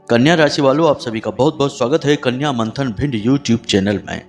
कन्या राशि वालों, आप सभी का बहुत बहुत स्वागत है कन्या मंथन भिंड यूट्यूब चैनल में।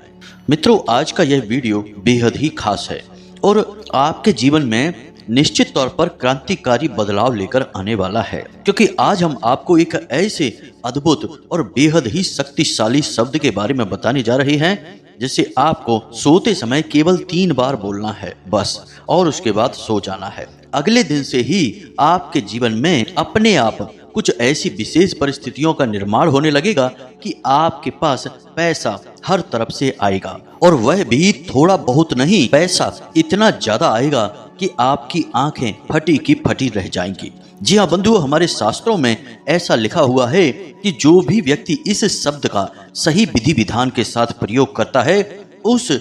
मित्रों, आज का यह वीडियो बेहद ही खास है और आपके जीवन में निश्चित तौर पर क्रांतिकारी बदलाव लेकर आने वाला है, क्योंकि आज हम आपको एक ऐसे अद्भुत और बेहद ही शक्तिशाली शब्द के बारे में बताने जा रहे हैं जिसे आपको सोते समय केवल 3 बार बोलना है बस, और उसके बाद सो जाना है। अगले दिन से ही आपके जीवन में अपने आप कुछ ऐसी विशेष परिस्थितियों का निर्माण होने लगेगा कि आपके पास पैसा हर तरफ से आएगा, और वह भी थोड़ा बहुत नहीं, पैसा इतना ज्यादा आएगा कि आपकी आंखें फटी की फटी रह जाएंगी। जी हाँ बंधुओं, हमारे शास्त्रों में ऐसा लिखा हुआ है कि जो भी व्यक्ति इस शब्द का सही विधि विधान के साथ प्रयोग करता है, उस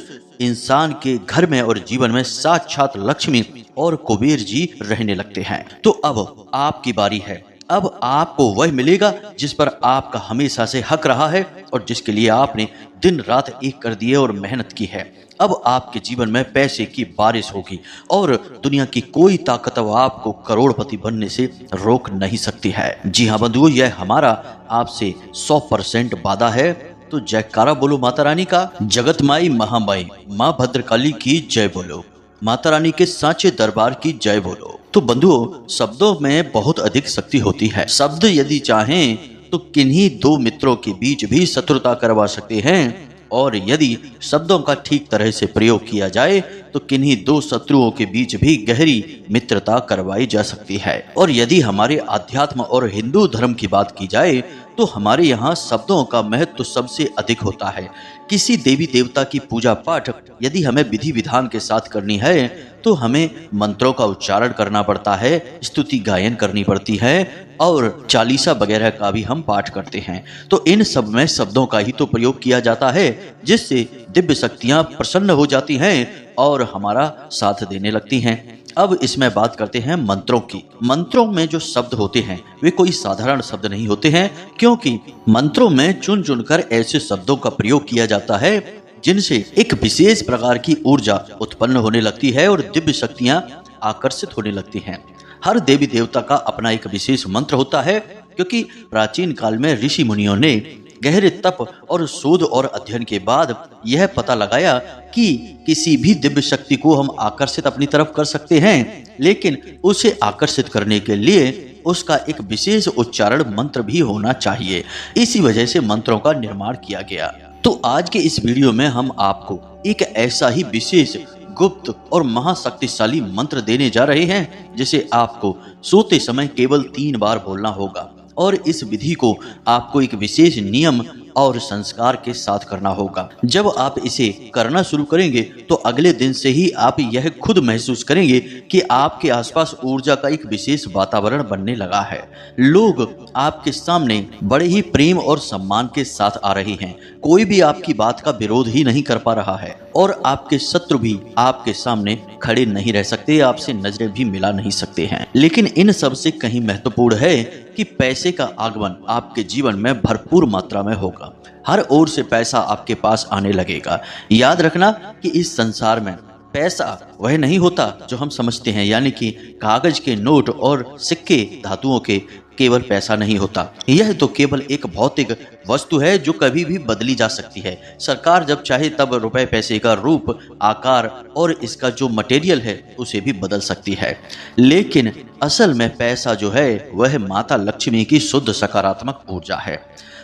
इंसान के घर में और जीवन में साक्षात लक्ष्मी और कुबेर जी रहने लगते हैं। तो अब आपकी बारी है। अब आपको वह मिलेगा जिस पर आपका हमेशा से हक रहा है और जिसके लिए आपने दिन रात एक कर दिए और मेहनत की है। अब आपके जीवन में पैसे की बारिश होगी और दुनिया की कोई ताकत आपको करोड़पति बनने से रोक नहीं सकती है। जी हाँ बंधुओं, यह हमारा आपसे 100% वादा है। तो जयकारा बोलो माता रानी का। जगत माई महामाई माँ भद्रकाली की जय बोलो, माता रानी के सांचे दरबार की जय बोलो। तो बंधुओं, शब्दों में बहुत अधिक शक्ति होती है। शब्द यदि चाहें तो किन्हीं 2 मित्रों के बीच भी शत्रुता करवा सकते हैं, और यदि शब्दों का ठीक तरह से प्रयोग किया जाए तो किन्हीं 2 शत्रुओं के बीच भी गहरी मित्रता करवाई जा सकती है। और यदि हमारे अध्यात्म और हिंदू धर्म की बात की जाए तो हमारे यहाँ शब्दों का महत्व सबसे अधिक होता है। किसी देवी देवता की पूजा पाठ यदि हमें विधि विधान के साथ करनी है तो हमें मंत्रों का उच्चारण करना पड़ता है, स्तुति गायन करनी पड़ती है और चालीसा वगैरह का भी हम पाठ करते हैं। तो इन सब में शब्दों का ही तो प्रयोग किया जाता है, जिससे दिव्य शक्तियां प्रसन्न हो जाती हैं और हमारा साथ देने लगती हैं। अब इसमें बात करते हैं मंत्रों की। मंत्रों में जो शब्द होते हैं वे कोई साधारण शब्द नहीं होते हैं, क्योंकि मंत्रों में चुन चुनकर ऐसे शब्दों का प्रयोग किया जाता है जिनसे एक विशेष प्रकार की ऊर्जा उत्पन्न होने लगती है और दिव्य शक्तियां आकर्षित होने लगती हैं। हर देवी देवता का अपना एक विशेष मंत्र होता है, क्योंकि प्राचीन काल में ऋषि मुनियों ने गहरे तप और शोध और अध्ययन के बाद यह पता लगाया कि किसी भी दिव्य शक्ति को हम आकर्षित अपनी तरफ कर सकते हैं, लेकिन उसे आकर्षित करने के लिए उसका एक विशेष उच्चारण मंत्र भी होना चाहिए। इसी वजह से मंत्रों का निर्माण किया गया। तो आज के इस वीडियो में हम आपको एक ऐसा ही विशेष गुप्त और महाशक्तिशाली मंत्र देने जा रहे हैं जिसे आपको सोते समय केवल 3 बार बोलना होगा, और इस विधि को आपको एक विशेष नियम और संस्कार के साथ करना होगा। जब आप इसे करना शुरू करेंगे तो अगले दिन से ही आप यह खुद महसूस करेंगे कि आपके आसपास ऊर्जा का एक विशेष वातावरण बनने लगा है। लोग आपके सामने बड़े ही प्रेम और सम्मान के साथ आ रहे हैं। कोई भी आपकी बात का विरोध ही नहीं कर पा रहा है, और आपके शत्रु भी आपके सामने खड़े नहीं रह सकते, आपसे नजरें भी मिला नहीं सकते हैं। लेकिन इन सब से कहीं महत्वपूर्ण है कि पैसे का आगमन आपके जीवन में भरपूर मात्रा में होगा। हर ओर से पैसा आपके पास आने लगेगा। याद रखना कि इस संसार में पैसा वह नहीं होता जो हम समझते हैं, यानी कि कागज के नोट और सिक्के धातुओं के केवल पैसा नहीं होता। यह तो केवल एक भौतिक वस्तु है जो कभी भी बदली जा सकती है। सरकार जब चाहे तब रुपए पैसे का रूप, आकार और इसका जो मटेरियल है उसे भी बदल सकती है। लेकिन असल में पैसा जो है वह माता लक्ष्मी की शुद्ध सकारात्मक ऊर्जा है,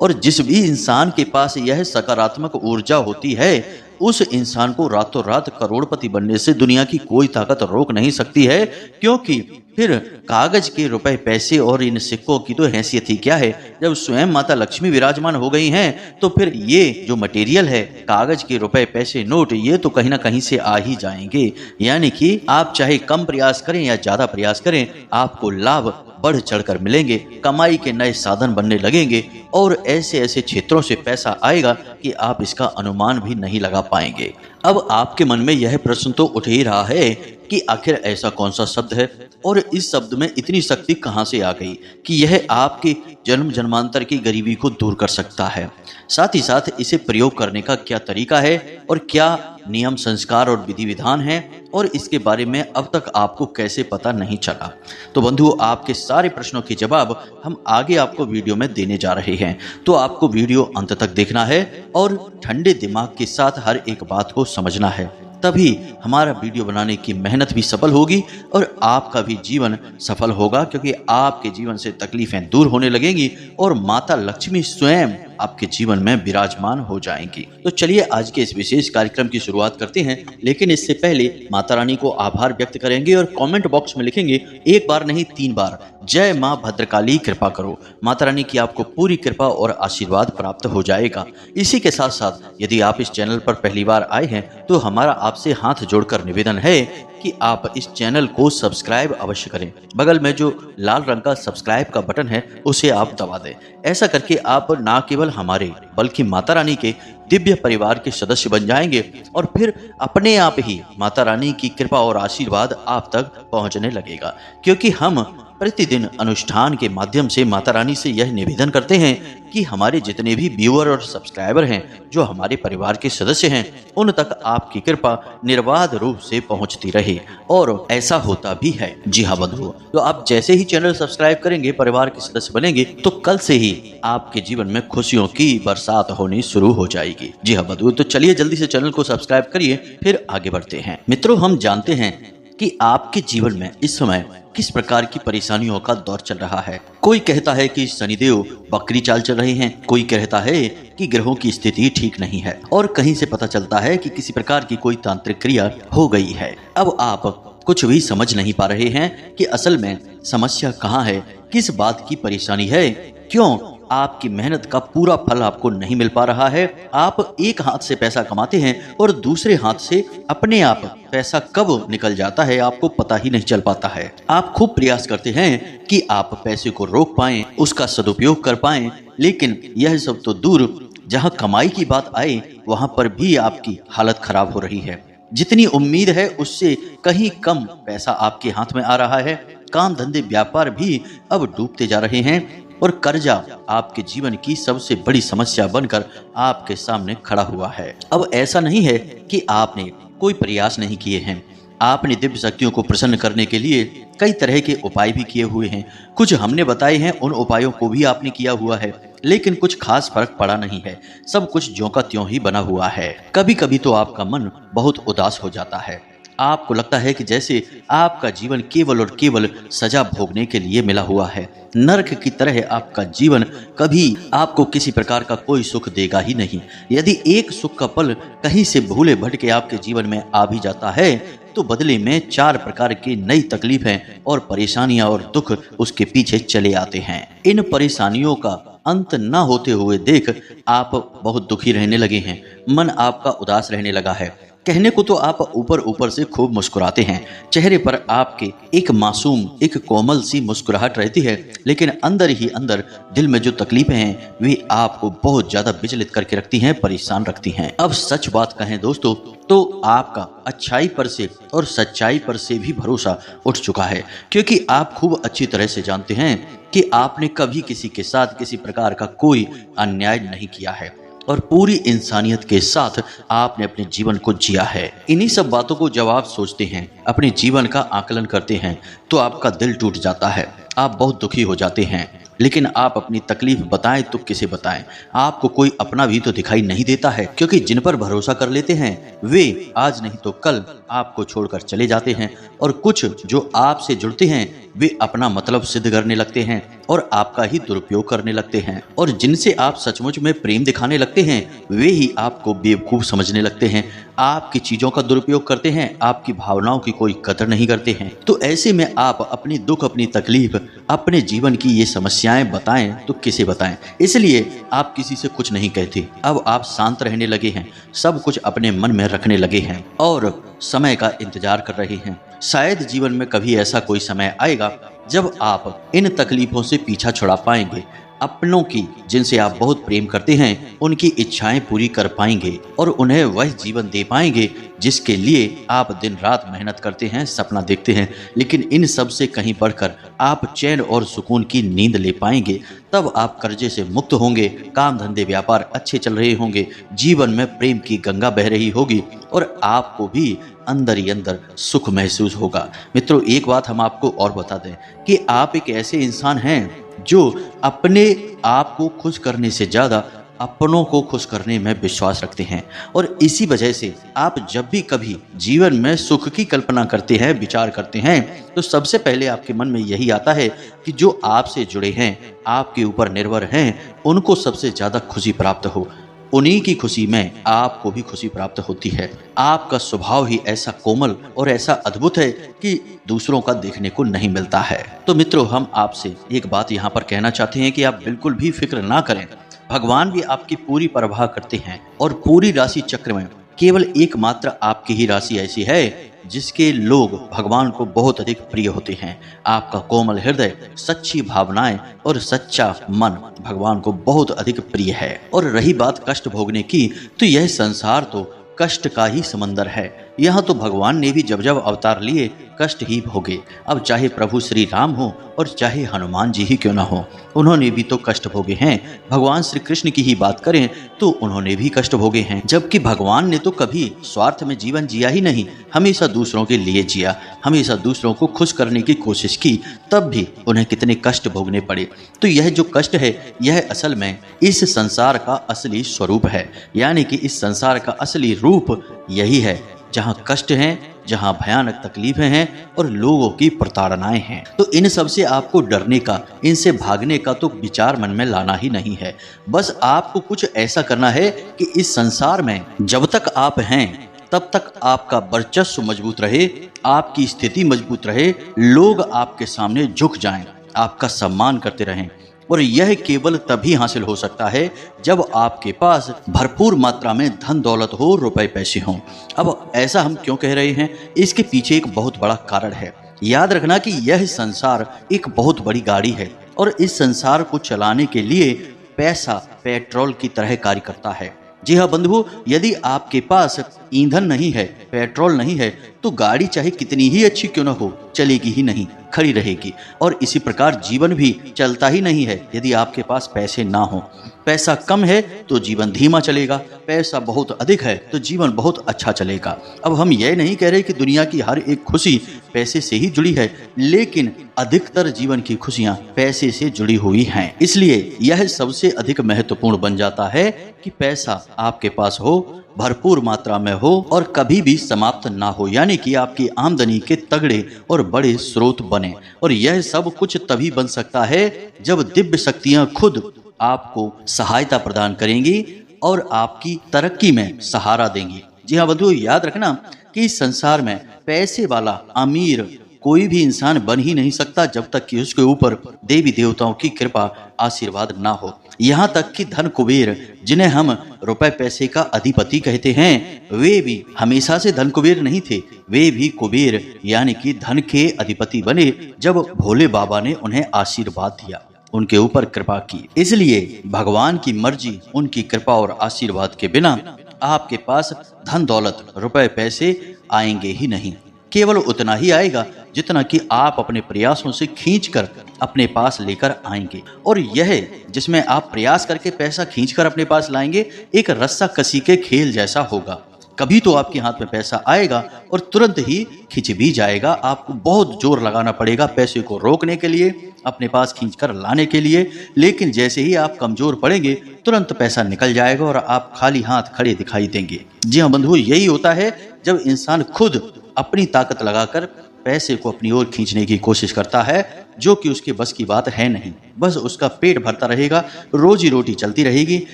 और जिस भी इंसान के पास यह सकारात्मक ऊर्जा होती है उस इंसान को रातों रात करोड़पति बनने से दुनिया की कोई ताकत रोक नहीं सकती है। क्योंकि फिर कागज के रुपए पैसे और इन सिक्कों की तो हैसियत ही क्या है। जब स्वयं माता लक्ष्मी विराजमान हो गई हैं तो फिर ये जो मटेरियल है, कागज के रुपए पैसे नोट, ये तो कहीं ना कहीं से आ ही जाएंगे। यानी कि आप चाहे कम प्रयास करें या ज्यादा प्रयास करें, आपको लाभ बढ़ चढ़कर मिलेंगे, कमाई के नए साधन बनने लगेंगे, और ऐसे ऐसे क्षेत्रों से पैसा आएगा कि आप इसका अनुमान भी नहीं लगा पाएंगे। अब आपके मन में यह प्रश्न तो उठ ही रहा है कि आखिर ऐसा कौन सा शब्द है और इस शब्द में इतनी शक्ति कहाँ से आ गई कि यह आपके जन्म जन्मांतर की गरीबी को दूर कर सकता है। साथ ही साथ इसे प्रयोग करने का क्या तरीका है और क्या नियम संस्कार और विधि विधान है और इसके बारे में अब तक आपको कैसे पता नहीं चला। तो बंधुओं, आपके सारे प्रश्नों के जवाब हम आगे आपको वीडियो में देने जा रहे हैं, तो आपको वीडियो अंत तक देखना है और ठंडे दिमाग के साथ हर एक बात को समझना है, तभी हमारा वीडियो बनाने की मेहनत भी सफल होगी और आपका भी जीवन सफल होगा, क्योंकि आपके जीवन से तकलीफें दूर होने लगेंगी और माता लक्ष्मी स्वयं आपके जीवन में विराजमान हो जाएंगी। तो चलिए आज के इस विशेष कार्यक्रम की शुरुआत करते हैं, लेकिन इससे पहले माता रानी को आभार व्यक्त करेंगे और कमेंट बॉक्स में लिखेंगे एक बार नहीं 3 बार, जय माँ भद्रकाली कृपा करो। माता रानी की आपको पूरी कृपा और आशीर्वाद प्राप्त हो जाएगा। इसी के साथ साथ यदि आप इस चैनल पर पहली बार आए हैं तो हमारा आपसे हाथ जोड़कर निवेदन है कि आप इस चैनल को सब्सक्राइब अवश्य करें। बगल में जो लाल रंग का सब्सक्राइब का बटन है उसे आप दबा दें। ऐसा करके आप ना केवल हमारे बल्कि माता रानी के दिव्य परिवार के सदस्य बन जाएंगे और फिर अपने आप ही माता रानी की कृपा और आशीर्वाद आप तक पहुंचने लगेगा, क्योंकि हम प्रतिदिन अनुष्ठान के माध्यम से माता रानी से यह निवेदन करते हैं कि हमारे जितने भी व्यूअर और सब्सक्राइबर हैं, जो हमारे परिवार के सदस्य हैं, उन तक आपकी कृपा निर्बाध रूप से पहुंचती रहे, और ऐसा होता भी है। जी हाँ बंधुओं, तो आप जैसे ही चैनल सब्सक्राइब करेंगे, परिवार के सदस्य बनेंगे, तो कल से ही आपके जीवन में खुशियों की बरसात होनी शुरू हो जाएगी। जी हाँ बंधुओं, तो चलिए जल्दी से चैनल को सब्सक्राइब करिए, फिर आगे बढ़ते हैं। मित्रों, हम जानते हैं कि आपके जीवन में इस समय किस प्रकार की परेशानियों का दौर चल रहा है। कोई कहता है कि शनिदेव बकरी चाल चल रहे हैं, कोई कहता है कि ग्रहों की स्थिति ठीक नहीं है, और कहीं से पता चलता है कि किसी प्रकार की कोई तांत्रिक क्रिया हो गई है। अब आप कुछ भी समझ नहीं पा रहे हैं कि असल में समस्या कहाँ है, किस बात की परेशानी है, क्यों आपकी मेहनत का पूरा फल आपको नहीं मिल पा रहा है। आप एक हाथ से पैसा कमाते हैं और दूसरे हाथ से अपने आप पैसा कब निकल जाता है आपको पता ही नहीं चल पाता है। आप खूब प्रयास करते हैं कि आप पैसे को रोक पाएं, उसका सदुपयोग कर पाएं, लेकिन यह सब तो दूर, जहां कमाई की बात आए वहां पर भी आपकी हालत खराब हो रही है। जितनी उम्मीद है उससे कहीं कम पैसा आपके हाथ में आ रहा है। काम धंधे व्यापार भी अब डूबते जा रहे हैं और कर्जा आपके जीवन की सबसे बड़ी समस्या बनकर आपके सामने खड़ा हुआ है। अब ऐसा नहीं है कि आपने कोई प्रयास नहीं किए हैं, आपने दिव्य शक्तियों को प्रसन्न करने के लिए कई तरह के उपाय भी किए हुए हैं। कुछ हमने बताए हैं, उन उपायों को भी आपने किया हुआ है, लेकिन कुछ खास फर्क पड़ा नहीं है। सब कुछ ज्यों का त्यों ही बना हुआ है। कभी कभी तो आपका मन बहुत उदास हो जाता है। आपको लगता है कि जैसे आपका जीवन केवल और केवल सजा भोगने के लिए मिला हुआ है। नरक की तरह आपका जीवन कभी आपको किसी प्रकार का कोई सुख देगा ही नहीं। यदि एक सुख का पल कहीं से भूले भटके आपके जीवन में आ भी जाता है, तो बदले में 4 प्रकार की नई तकलीफें और परेशानियां और दुख उसके पीछे चले आते हैं। इन परेशानियों का अंत न होते हुए देख आप बहुत दुखी रहने लगे हैं। मन आपका उदास रहने लगा है। कहने को तो आप ऊपर ऊपर से खूब मुस्कुराते हैं, चेहरे पर आपके एक मासूम, एक कोमल सी मुस्कुराहट रहती है, लेकिन अंदर ही अंदर दिल में जो तकलीफें हैं वे आपको बहुत ज्यादा विचलित करके रखती हैं, परेशान रखती हैं। अब सच बात कहें दोस्तों, तो आपका अच्छाई पर से और सच्चाई पर से भी भरोसा उठ चुका है, क्योंकि आप खूब अच्छी तरह से जानते हैं कि आपने कभी किसी के साथ किसी प्रकार का कोई अन्याय नहीं किया है और पूरी इंसानियत के साथ आपने अपने जीवन को जिया है। इन्हीं सब बातों को जब आप सोचते हैं, अपने जीवन का आकलन करते हैं, तो आपका दिल टूट जाता है, आप बहुत दुखी हो जाते हैं। लेकिन आप अपनी तकलीफ बताएं तो किसे बताएं, आपको कोई अपना भी तो दिखाई नहीं देता है, क्योंकि जिन पर भरोसा कर लेते हैं वे आज नहीं तो कल आपको छोड़कर चले जाते हैं, और कुछ जो आपसे जुड़ते हैं वे अपना मतलब सिद्ध करने लगते हैं और आपका ही दुरुपयोग करने लगते हैं, और जिनसे आप सचमुच में प्रेम दिखाने लगते हैं वे ही आपको बेवकूफ समझने लगते हैं, आपकी चीजों का दुरुपयोग करते हैं, आपकी भावनाओं की कोई कदर नहीं करते हैं। तो ऐसे में आप अपनी दुख, अपनी तकलीफ, अपने जीवन की ये समस्याएं बताएं तो किसे बताएं। इसलिए आप किसी से कुछ नहीं कहते। अब आप शांत रहने लगे हैं, सब कुछ अपने मन में रखने लगे हैं और समय का इंतजार कर रहे हैं। शायद जीवन में कभी ऐसा कोई समय आएगा जब आप इन तकलीफों से पीछा छुड़ा पाएंगे, अपनों की जिनसे आप बहुत प्रेम करते हैं उनकी इच्छाएं पूरी कर पाएंगे और उन्हें वह जीवन दे पाएंगे जिसके लिए आप दिन रात मेहनत करते हैं, सपना देखते हैं। लेकिन इन सब से कहीं बढ़कर आप चैन और सुकून की नींद ले पाएंगे। तब आप कर्जे से मुक्त होंगे, काम धंधे व्यापार अच्छे चल रहे होंगे, जीवन में प्रेम की गंगा बह रही होगी और आपको भी अंदर ही अंदर सुख महसूस होगा। मित्रों, एक बात हम आपको और बता दें कि आप एक ऐसे इंसान हैं जो अपने आप को खुश करने से ज़्यादा अपनों को खुश करने में विश्वास रखते हैं। और इसी वजह से आप जब भी कभी जीवन में सुख की कल्पना करते हैं, विचार करते हैं, तो सबसे पहले आपके मन में यही आता है कि जो आपसे जुड़े हैं, आपके ऊपर निर्भर हैं, उनको सबसे ज़्यादा खुशी प्राप्त हो। उन्हीं की खुशी में आपको भी खुशी प्राप्त होती है। आपका स्वभाव ही ऐसा कोमल और ऐसा अद्भुत है कि दूसरों का देखने को नहीं मिलता है। तो मित्रों, हम आपसे एक बात यहाँ पर कहना चाहते हैं कि आप बिल्कुल भी फिक्र ना करें। भगवान भी आपकी पूरी परवाह करते हैं और पूरी राशि चक्र में केवल एकमात्र आपकी ही राशि ऐसी है जिसके लोग भगवान को बहुत अधिक प्रिय होते हैं। आपका कोमल हृदय, सच्ची भावनाएं और सच्चा मन भगवान को बहुत अधिक प्रिय है। और रही बात कष्ट भोगने की, तो यह संसार तो कष्ट का ही समंदर है। यहाँ तो भगवान ने भी जब जब अवतार लिए कष्ट ही भोगे। अब चाहे प्रभु श्री राम हो और चाहे हनुमान जी ही क्यों ना हो, उन्होंने भी तो कष्ट भोगे हैं। भगवान श्री कृष्ण की ही बात करें तो उन्होंने भी कष्ट भोगे हैं, जबकि भगवान ने तो कभी स्वार्थ में जीवन जिया ही नहीं, हमेशा दूसरों के लिए जिया, हमेशा दूसरों को खुश करने की कोशिश की, तब भी उन्हें कितने कष्ट भोगने पड़े। तो यह जो कष्ट है, यह असल में इस संसार का असली स्वरूप है, यानी कि इस संसार का असली रूप यही है, जहाँ कष्ट हैं, जहाँ भयानक तकलीफें हैं और लोगों की प्रताड़नाएं हैं। तो इन सब से आपको डरने का, इनसे भागने का तो विचार मन में लाना ही नहीं है। बस आपको कुछ ऐसा करना है कि इस संसार में जब तक आप हैं तब तक आपका वर्चस्व मजबूत रहे, आपकी स्थिति मजबूत रहे, लोग आपके सामने झुक जाएं, आपका सम्मान करते रहें। और यह केवल तभी हासिल हो सकता है जब आपके पास भरपूर मात्रा में धन दौलत हो, रुपए पैसे हों। अब ऐसा हम क्यों कह रहे हैं, इसके पीछे एक बहुत बड़ा कारण है। याद रखना कि यह संसार एक बहुत बड़ी गाड़ी है और इस संसार को चलाने के लिए पैसा पेट्रोल की तरह कार्य करता है। जी हाँ बंधुओं, यदि आपके पास ईंधन नहीं है, पेट्रोल नहीं है, तो गाड़ी चाहे कितनी ही अच्छी क्यों न हो, चलेगी ही नहीं, खड़ी रहेगी। और इसी प्रकार जीवन भी चलता ही नहीं है यदि आपके पास पैसे ना हो। पैसा कम है तो जीवन धीमा चलेगा, पैसा बहुत अधिक है तो जीवन बहुत अच्छा चलेगा। अब हम यह नहीं कह रहे कि दुनिया की हर एक खुशी पैसे से ही जुड़ी है, लेकिन अधिकतर जीवन की खुशियां पैसे से जुड़ी हुई हैं। इसलिए यह सबसे अधिक महत्वपूर्ण बन जाता है कि पैसा आपके पास हो, भरपूर मात्रा में हो और कभी भी समाप्त ना हो, यानी कि आपकी आमदनी के तगड़े और बड़े स्रोत बने। और यह सब कुछ तभी बन सकता है जब दिव्य शक्तियां खुद आपको सहायता प्रदान करेंगी और आपकी तरक्की में सहारा देंगी। जी हाँ बंधुओं, याद रखना कि इस संसार में पैसे वाला, अमीर कोई भी इंसान बन ही नहीं सकता जब तक कि उसके ऊपर देवी देवताओं की कृपा, आशीर्वाद ना हो। यहाँ तक कि धन कुबेर, जिन्हें हम रुपए पैसे का अधिपति कहते हैं, वे भी हमेशा से धन कुबेर नहीं थे। वे भी कुबेर यानी कि धन के अधिपति बने जब भोले बाबा ने उन्हें आशीर्वाद दिया, उनके ऊपर कृपा की। इसलिए भगवान की मर्जी, उनकी कृपा और आशीर्वाद के बिना आपके पास धन दौलत, रुपए पैसे आएंगे ही नहीं। केवल उतना ही आएगा जितना कि आप अपने प्रयासों से खींचकर अपने पास लेकर आएंगे। और यह जिसमें आप प्रयास करके पैसा खींचकर अपने पास लाएंगे, एक रस्सा कसी के खेल जैसा होगा। कभी तो आपके हाथ में पैसा आएगा और तुरंत ही खिंच भी जाएगा। आपको बहुत जोर लगाना पड़ेगा पैसे को रोकने के लिए, अपने पास खींचकर लाने के लिए। लेकिन जैसे ही आप कमजोर पड़ेंगे, तुरंत पैसा निकल जाएगा और आप खाली हाथ खड़े दिखाई देंगे। जी हाँ बंधुओं, यही होता है जब इंसान खुद अपनी ताकत लगाकर पैसे को अपनी ओर खींचने की कोशिश करता है, जो कि उसके बस की बात है नहीं। बस उसका पेट भरता रहेगा, रोजी रोटी चलती रहेगी,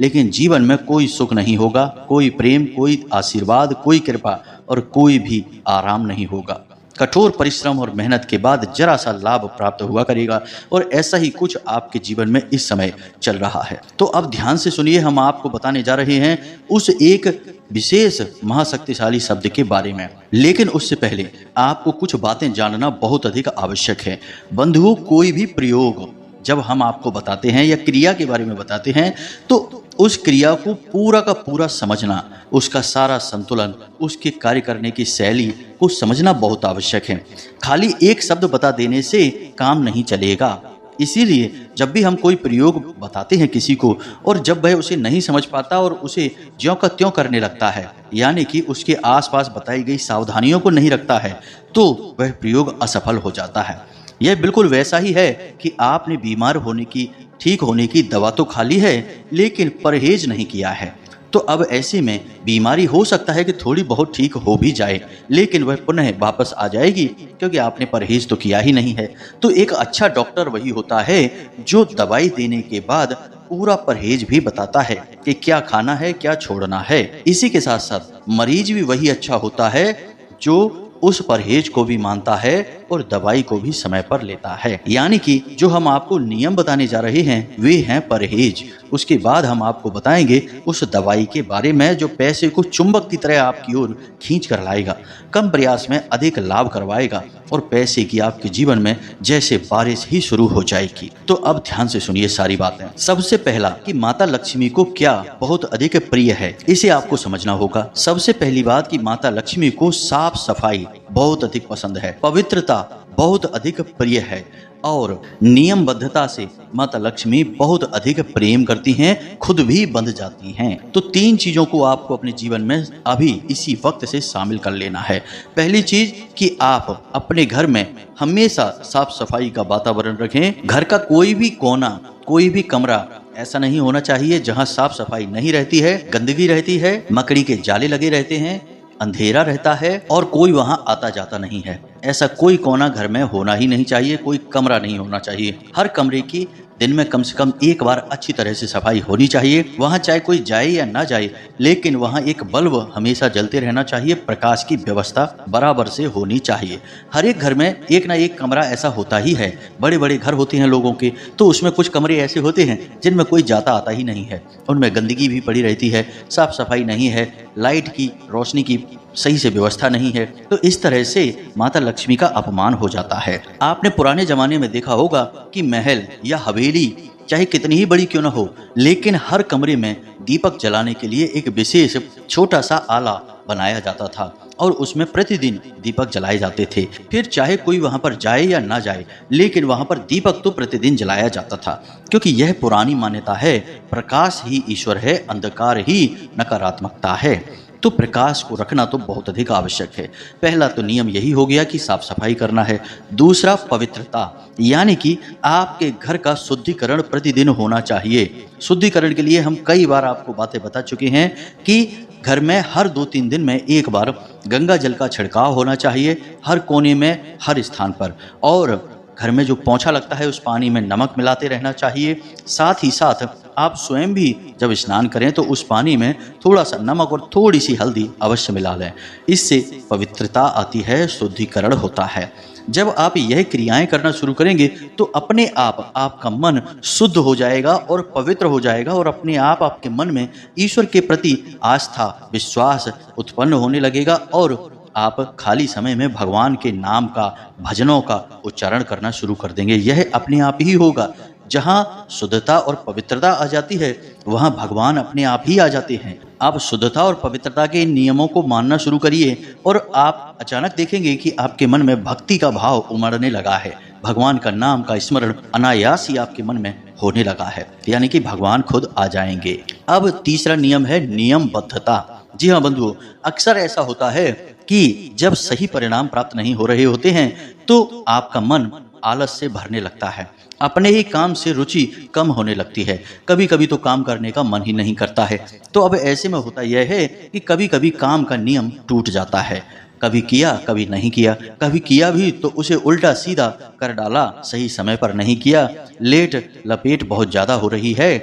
लेकिन जीवन में कोई सुख नहीं होगा, कोई प्रेम, कोई आशीर्वाद, कोई कृपा और कोई भी आराम नहीं होगा। कठोर परिश्रम और मेहनत के बाद जरा सा लाभ प्राप्त हुआ करेगा। और ऐसा ही कुछ आपके जीवन में इस समय चल रहा है। तो अब ध्यान से सुनिए, हम आपको बताने जा रहे हैं उस एक विशेष महाशक्तिशाली शब्द के बारे में। लेकिन उससे पहले आपको कुछ बातें जानना बहुत अधिक आवश्यक है। बंधुओं, कोई भी प्रयोग जब हम आपको बताते हैं या क्रिया के बारे में बताते हैं तो उस क्रिया को पूरा का पूरा समझना, उसका सारा संतुलन, उसके कार्य करने की शैली को समझना बहुत आवश्यक है। खाली एक शब्द बता देने से काम नहीं चलेगा। इसीलिए जब भी हम कोई प्रयोग बताते हैं किसी को और जब वह उसे नहीं समझ पाता और उसे ज्यों का त्यों करने लगता है, यानी कि उसके आसपास बताई गई सावधानियों को नहीं रखता है, तो वह प्रयोग असफल हो जाता है। यह बिल्कुल वैसा ही है कि आपने बीमार होने की, ठीक होने की दवा तो खा ली है, लेकिन परहेज नहीं किया है। तो अब ऐसे में बीमारी हो सकता है कि थोड़ी बहुत ठीक हो भी जाए, लेकिन वह पुनः वापस आ जाएगी, क्योंकि आपने परहेज तो किया ही नहीं है। तो एक अच्छा डॉक्टर वही होता है जो दवाई देने के बाद पूरा परहेज भी बताता है कि क्या खाना है, क्या छोड़ना है। इसी के साथ साथ मरीज भी वही अच्छा होता है जो उस परहेज को भी मानता है और दवाई को भी समय पर लेता है। यानी कि जो हम आपको नियम बताने जा रहे हैं वे हैं परहेज। उसके बाद हम आपको बताएंगे उस दवाई के बारे में जो पैसे को चुंबक की तरह आपकी ओर खींच कर लाएगा, कम प्रयास में अधिक लाभ करवाएगा और पैसे की आपके जीवन में जैसे बारिश ही शुरू हो जाएगी। तो अब ध्यान से सुनिए सारी बातें। सबसे पहला कि माता लक्ष्मी को क्या बहुत अधिक प्रिय है, इसे आपको समझना होगा। सबसे पहली बात कि माता लक्ष्मी को साफ सफाई बहुत अधिक पसंद है, पवित्रता बहुत अधिक प्रिय है और नियमबद्धता से माता लक्ष्मी बहुत अधिक प्रेम करती हैं, खुद भी बंध जाती हैं। तो 3 चीजों को आपको अपने जीवन में अभी इसी वक्त से शामिल कर लेना है। पहली चीज कि आप अपने घर में हमेशा साफ सफाई का वातावरण रखें। घर का कोई भी कोना, कोई भी कमरा ऐसा नहीं होना चाहिए जहां साफ सफाई नहीं रहती है, गंदगी रहती है, मकड़ी के जाले लगे रहते हैं, अंधेरा रहता है और कोई वहां आता जाता नहीं है। ऐसा कोई कोना घर में होना ही नहीं चाहिए, कोई कमरा नहीं होना चाहिए। हर कमरे की दिन में कम से कम एक बार अच्छी तरह से सफाई होनी चाहिए। वहां चाहे कोई जाए या ना जाए, लेकिन वहां एक बल्ब हमेशा जलते रहना चाहिए। प्रकाश की व्यवस्था बराबर से होनी चाहिए। हर एक घर में एक ना एक कमरा ऐसा होता ही है। बड़े बड़े घर होते हैं लोगों के, तो उसमें कुछ कमरे ऐसे होते हैं जिनमें कोई जाता आता ही नहीं है, उनमें गंदगी भी पड़ी रहती है, साफ सफाई नहीं है, लाइट की रोशनी की सही से व्यवस्था नहीं है। तो इस तरह से माता लक्ष्मी का अपमान हो जाता है। आपने पुराने जमाने में देखा होगा कि महल या हवेली चाहे कितनी ही बड़ी क्यों न हो, लेकिन हर कमरे में दीपक जलाने के लिए एक विशेष छोटा सा आला बनाया जाता था और उसमें प्रतिदिन दीपक जलाए जाते थे। फिर चाहे कोई वहां पर जाए या ना जाए, लेकिन वहां पर दीपक तो प्रतिदिन जलाया जाता था, क्योंकि यह पुरानी मान्यता है, प्रकाश ही ईश्वर है, अंधकार ही नकारात्मकता है। तो प्रकाश को रखना तो बहुत अधिक आवश्यक है। पहला तो नियम यही हो गया कि साफ सफाई करना है। दूसरा पवित्रता, यानी कि आपके घर का शुद्धिकरण प्रतिदिन होना चाहिए। शुद्धिकरण के लिए हम कई बार आपको बातें बता चुके हैं कि घर में हर 2-3 दिन में एक बार गंगा जल का छिड़काव होना चाहिए, हर कोने में, हर स्थान पर। और घर में जो पोंछा लगता है उस पानी में नमक मिलाते रहना चाहिए। साथ ही साथ आप स्वयं भी जब स्नान करें तो उस पानी में थोड़ा सा नमक और थोड़ी सी हल्दी अवश्य मिला लें। इससे पवित्रता आती है, शुद्धिकरण होता है। जब आप यह क्रियाएं करना शुरू करेंगे तो अपने आप आपका मन शुद्ध हो जाएगा और पवित्र हो जाएगा और अपने आप आपके मन में ईश्वर के प्रति आस्था, विश्वास उत्पन्न होने लगेगा और आप खाली समय में भगवान के नाम का, भजनों का उच्चारण करना शुरू कर देंगे। यह अपने आप ही होगा। जहां शुद्धता और पवित्रता आ जाती है वहां भगवान अपने आप ही आ जाते हैं। आप शुद्धता और पवित्रता के नियमों को मानना शुरू करिए और आप अचानक देखेंगे कि आपके मन में भक्ति का भाव उमड़ने लगा है। भगवान का नाम का स्मरण अनायास ही आपके मन में होने लगा है, यानी कि भगवान खुद आ जाएंगे। अब तीसरा नियम है नियमबद्धता। जी हाँ बंधुओं, अक्सर ऐसा होता है कि जब सही परिणाम प्राप्त नहीं हो रहे होते हैं तो आपका मन आलस से भरने लगता है, अपने ही काम से रुचि कम होने लगती है, कभी कभी तो काम करने का मन ही नहीं करता है। तो अब ऐसे में होता यह है कि कभी कभी काम का नियम टूट जाता है। कभी किया, कभी नहीं किया, कभी किया भी तो उसे उल्टा सीधा कर डाला, सही समय पर नहीं किया, लेट लपेट बहुत ज़्यादा हो रही है।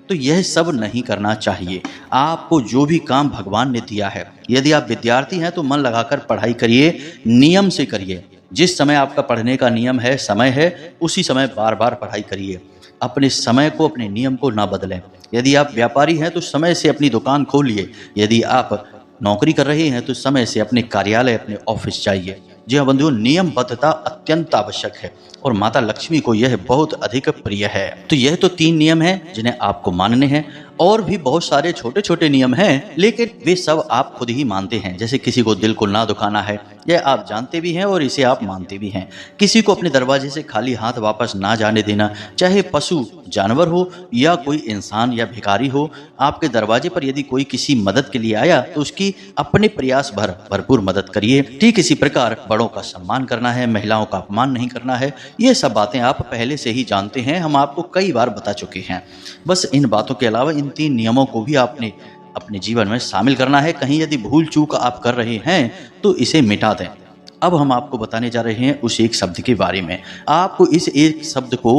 तो यह सब नहीं करना चाहिए। आपको जो भी काम भगवान ने दिया है, यदि आप विद्यार्थी हैं तो मन लगाकर पढ़ाई करिए, नियम से करिए। जिस समय आपका पढ़ने का नियम है, समय है, उसी समय बार बार पढ़ाई करिए। अपने समय को, अपने नियम को ना बदलें। यदि आप व्यापारी हैं तो समय से अपनी दुकान खोलिए। यदि आप नौकरी कर रहे हैं तो समय से अपने कार्यालय, अपने ऑफिस जाइए। जी हाँ बंधुओं, नियमबद्धता अत्यंत आवश्यक है और माता लक्ष्मी को यह बहुत अधिक प्रिय है। तो यह तो 3 नियम हैं जिन्हें आपको मानने हैं। और भी बहुत सारे छोटे छोटे नियम हैं, लेकिन वे सब आप खुद ही मानते हैं। जैसे किसी को दिल को ना दुखाना है, यह आप जानते भी हैं और इसे आप मानते भी हैं। किसी को अपने दरवाजे से खाली हाथ वापस ना जाने देना, चाहे पशु जानवर हो या कोई इंसान या भिखारी हो। आपके दरवाजे पर यदि कोई किसी मदद के लिए आया तो उसकी अपने प्रयास भरपूर मदद करिए। ठीक इसी प्रकार बड़ों का सम्मान करना है, महिलाओं का अपमान नहीं करना है। ये सब बातें आप पहले से ही जानते हैं, हम आपको कई बार बता चुके हैं। बस इन बातों के अलावा इन 3 नियमों को भी आपने अपने जीवन में शामिल करना है। कहीं यदि भूल चूक आप कर रहे हैं तो इसे मिटा दें। अब हम आपको बताने जा रहे हैं उस एक शब्द के बारे में। आपको इस एक शब्द को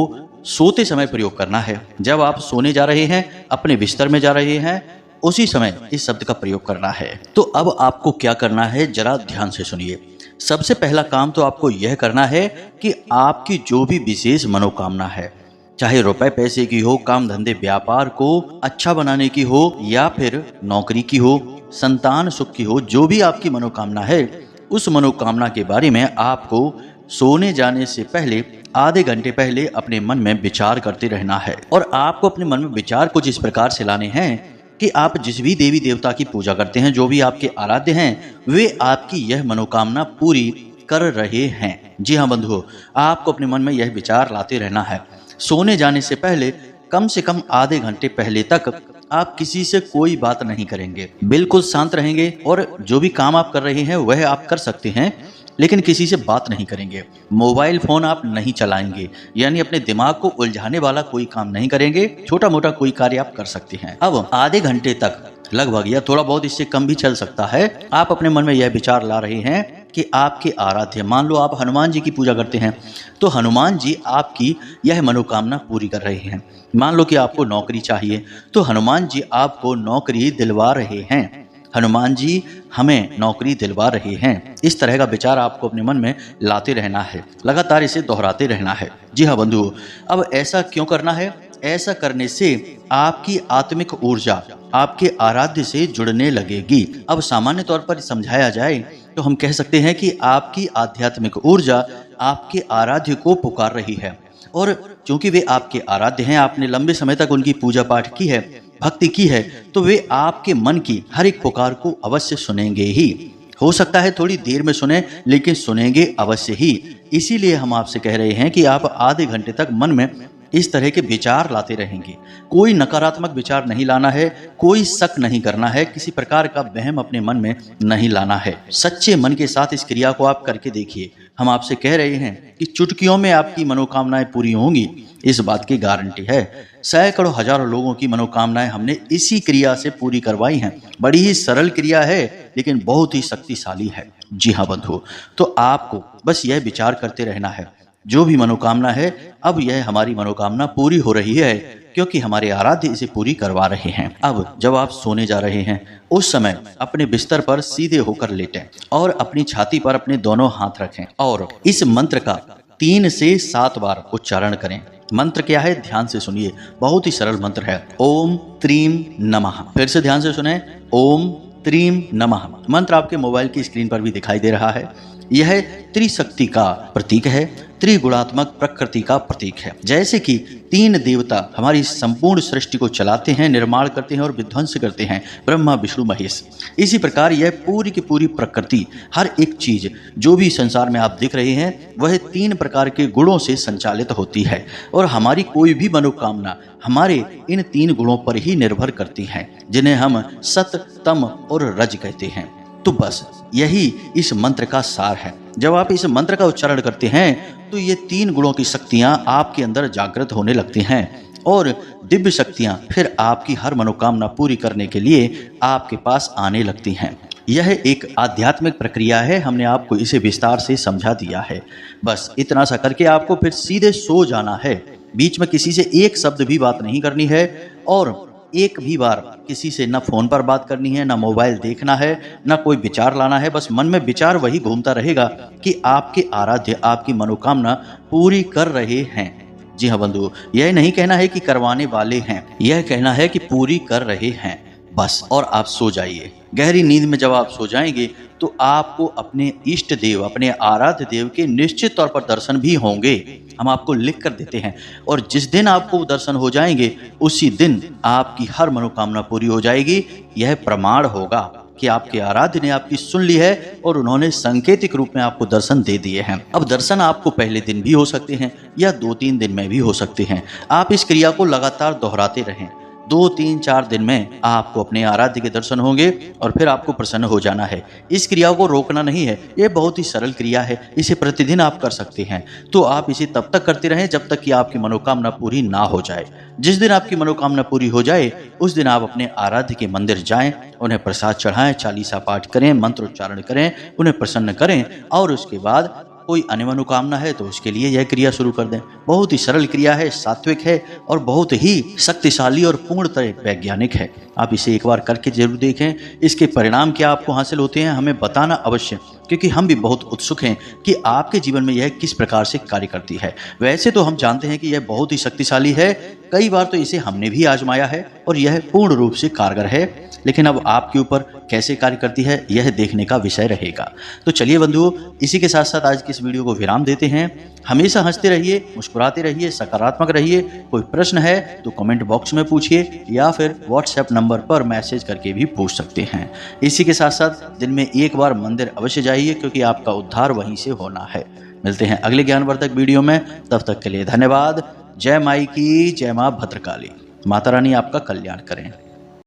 सोते समय प्रयोग करना है। जब आप सोने जा रहे हैं, अपने बिस्तर में जा रहे हैं, उसी समय इस शब्द का प्रयोग करना है। तो अब आपको क्या करना है, जरा ध्यान से सुनिए। सबसे पहला काम तो आपको यह करना है कि आपकी जो भी विशेष मनोकामना है, चाहे रुपए पैसे की हो, काम धंधे व्यापार को अच्छा बनाने की हो या फिर नौकरी की हो, संतान सुख की हो, जो भी आपकी मनोकामना है, उस मनोकामना के बारे में आपको सोने जाने से पहले आधे घंटे पहले अपने मन में विचार करते रहना है। और आपको अपने मन में विचार कुछ इस प्रकार से लाने हैं कि आप जिस भी देवी देवता की पूजा करते हैं, जो भी आपके आराध्य हैं, वे आपकी यह मनोकामना पूरी कर रहे हैं। जी हाँ बंधुओं, आपको अपने मन में यह विचार लाते रहना है। सोने जाने से पहले कम से कम आधे घंटे पहले तक आप किसी से कोई बात नहीं करेंगे, बिल्कुल शांत रहेंगे और जो भी काम आप कर रहे हैं वह आप कर सकते हैं, लेकिन किसी से बात नहीं करेंगे। मोबाइल फोन आप नहीं चलाएंगे, यानी अपने दिमाग को उलझाने वाला कोई काम नहीं करेंगे। छोटा मोटा कोई कार्य आप कर सकते हैं। अब आधे घंटे तक लगभग, या थोड़ा बहुत इससे कम भी चल सकता है, आप अपने मन में यह विचार ला रहे हैं कि आपके आराध्य, मान लो आप हनुमान जी की पूजा करते हैं, तो हनुमान जी आपकी यह मनोकामना पूरी कर रहे हैं। मान लो कि आपको नौकरी चाहिए, तो हनुमान जी आपको नौकरी दिलवा रहे हैं। हनुमान जी हमें नौकरी दिलवा रहे हैं। इस तरह का विचार आपको अपने मन में लाते रहना है, लगातार इसे दोहराते रहना है। जी हाँ बंधुओं, अब ऐसा क्यों करना है? ऐसा करने से आपकी आत्मिक ऊर्जा आपके आराध्य से जुड़ने लगेगी। अब सामान्य तौर पर समझाया जाए तो हम कह सकते हैं कि आपकी आध्यात्मिक ऊर्जा आपके आराध्य को पुकार रही है, और चूंकि वे आपके आराध्य हैं, आपने लंबे समय तक उनकी पूजा पाठ की है, भक्ति की है, तो वे आपके मन की हर एक पुकार को अवश्य सुनेंगे ही। हो सकता है थोड़ी देर में सुने, लेकिन सुनेंगे अवश्य ही। इसीलिए हम आपसे कह रहे हैं कि आप आधे घंटे तक मन में इस तरह के विचार लाते रहेंगे। कोई नकारात्मक विचार नहीं लाना है, कोई शक नहीं करना है, किसी प्रकार का वहम अपने मन में नहीं लाना है। सच्चे मन के साथ इस क्रिया को आप करके देखिए। हम आपसे कह रहे हैं कि चुटकियों में आपकी मनोकामनाएं पूरी होंगी, इस बात की गारंटी है। सैकड़ों हजारों लोगों की मनोकामनाएं हमने इसी क्रिया से पूरी करवाई हैं। बड़ी ही सरल क्रिया है, लेकिन बहुत ही शक्तिशाली है। जी हाँ बंधुओं, तो आपको बस यह विचार करते रहना है, जो भी मनोकामना है, अब यह हमारी मनोकामना पूरी हो रही है, क्योंकि हमारे आराध्य इसे पूरी करवा रहे हैं। अब जब आप सोने जा रहे हैं, उस समय अपने बिस्तर पर सीधे होकर लेटें और अपनी छाती पर अपने दोनों हाथ रखें और इस मंत्र का 3 से 7 बार उच्चारण करें। मंत्र क्या है, ध्यान से सुनिए, बहुत ही सरल मंत्र है। ओम त्रीम नमः। फिर से ध्यान से सुने, ओम त्रीम नमः। मंत्र आपके मोबाइल की स्क्रीन पर भी दिखाई दे रहा है। यह त्रिशक्ति का प्रतीक है, त्रिगुणात्मक प्रकृति का प्रतीक है। जैसे कि 3 देवता हमारी संपूर्ण सृष्टि को चलाते हैं, निर्माण करते हैं और विध्वंस करते हैं, ब्रह्मा विष्णु महेश। इसी प्रकार यह पूरी की पूरी प्रकृति, हर एक चीज जो भी संसार में आप देख रहे हैं, वह 3 प्रकार के गुणों से संचालित होती है, और हमारी कोई भी मनोकामना हमारे इन 3 गुणों पर ही निर्भर करती है, जिन्हें हम सत, तम और रज कहते हैं। तो बस यही इस मंत्र का सार है। जब आप इस मंत्र का उच्चारण करते हैं तो ये 3 गुणों की शक्तियां आपके अंदर जागृत होने लगती हैं, और दिव्य शक्तियां फिर आपकी हर मनोकामना पूरी करने के लिए आपके पास आने लगती हैं। यह एक आध्यात्मिक प्रक्रिया है, हमने आपको इसे विस्तार से समझा दिया है। बस इतना सा करके आपको फिर सीधे सो जाना है। बीच में किसी से एक शब्द भी बात नहीं करनी है, और एक भी बार किसी से न फोन पर बात करनी है, न मोबाइल देखना है, न कोई विचार लाना है। बस मन में विचार वही घूमता रहेगा कि आपके आराध्य आपकी मनोकामना पूरी कर रहे हैं। जी हाँ बंधु, यह नहीं कहना है कि करवाने वाले हैं, यह कहना है कि पूरी कर रहे हैं। बस, और आप सो जाइए। गहरी नींद में जब आप सो जाएंगे तो आपको अपने इष्ट देव, अपने आराध्य देव के निश्चित तौर पर दर्शन भी होंगे। हम आपको लिख कर देते हैं, और जिस दिन आपको वो दर्शन हो जाएंगे उसी दिन आपकी हर मनोकामना पूरी हो जाएगी। यह प्रमाण होगा कि आपके आराध्य ने आपकी सुन ली है और उन्होंने सांकेतिक रूप में आपको दर्शन दे दिए हैं। अब दर्शन आपको पहले दिन भी हो सकते हैं या 2-3 दिन में भी हो सकते हैं। आप इस क्रिया को लगातार दोहराते रहें। 2-3-4 दिन में आपको अपने आराध्य के दर्शन होंगे और फिर आपको प्रसन्न हो जाना है। इस क्रिया को रोकना नहीं है, ये बहुत ही सरल क्रिया है, इसे प्रतिदिन आप कर सकते हैं। तो आप इसे तब तक करते रहें जब तक कि आपकी मनोकामना पूरी ना हो जाए। जिस दिन आपकी मनोकामना पूरी हो जाए उस दिन आप अपने आराध्य के मंदिर जाएं, उन्हें प्रसाद चढ़ाएं, चालीसा पाठ करें, मंत्र उच्चारण करें, उन्हें प्रसन्न करें, और उसके बाद कोई अन्य मनोकामना है तो उसके लिए यह क्रिया शुरू कर दें। बहुत ही सरल क्रिया है, सात्विक है और बहुत ही शक्तिशाली और पूर्णतः वैज्ञानिक है। आप इसे एक बार करके जरूर देखें। इसके परिणाम क्या आपको हासिल होते हैं हमें बताना अवश्य, क्योंकि हम भी बहुत उत्सुक हैं कि आपके जीवन में यह किस प्रकार से कार्य करती है। वैसे तो हम जानते हैं कि यह बहुत ही शक्तिशाली है, कई बार तो इसे हमने भी आजमाया है और यह पूर्ण रूप से कारगर है, लेकिन अब आपके ऊपर कैसे कार्य करती है यह देखने का विषय रहेगा। तो चलिए बंधुओं, इसी के साथ साथ आज की इस वीडियो को विराम देते हैं। हमेशा हंसते रहिए, मुस्कुराते रहिए, सकारात्मक रहिए। कोई प्रश्न है तो कमेंट बॉक्स में पूछिए या फिर व्हाट्सएप नंबर पर मैसेज करके भी पूछ सकते हैं। इसी के साथ साथ दिन में एक बार मंदिर अवश्य जाइए, क्योंकि आपका उद्धार वहीं से होना है। मिलते हैं अगले ज्ञानवर्धक वीडियो में, तब तक के लिए धन्यवाद। जय माई की, जय माँ भद्रकाली। माता रानी आपका कल्याण करें।